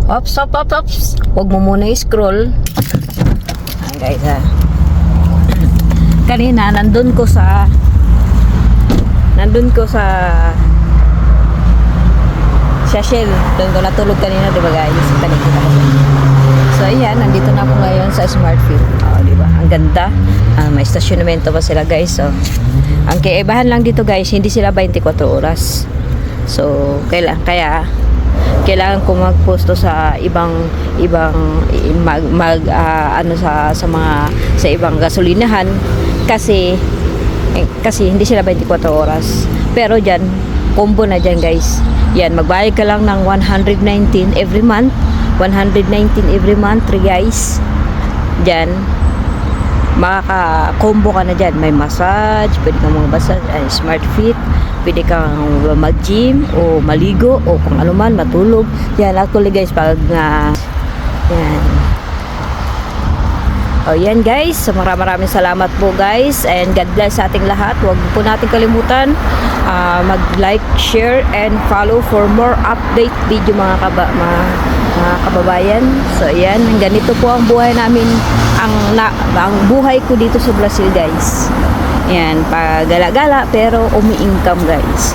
Ops, ops, ops, ops. Huwag mo muna i-scroll. Ayan guys ha. Kanina, nandun ko sa Shell. Doon ko natulog kanina, diba guys? Tanikita ko. So ayan, nandito na ako ngayon sa Smart Fit. Oh, diba? Ang ganda. May stationamento pa sila guys. So, ang kaibahan lang dito guys, hindi sila 24 oras. So, kaya kailangan ko magposto sa ibang sa ibang gasolinahan kasi hindi sila 24 oras. Pero diyan, combo na diyan guys. Yan, magbayad ka lang ng 119 every month. 119 every month, guys. Diyan, makaka-combo ka na dyan. May massage, pwede kang mag-massage, Smart Fit, pwede kang mag-gym, o maligo, o kung ano man, matulog. Yan, actually guys, pag yan. O yan guys, so maraming salamat po guys, and God bless sa ating lahat. Huwag po natin kalimutan mag-like, share, and follow for more update video mga kababayan. So ayan, ganito po ang buhay namin, ang buhay ko dito sa Brazil guys. Yan, pagala-gala pero umi-income guys.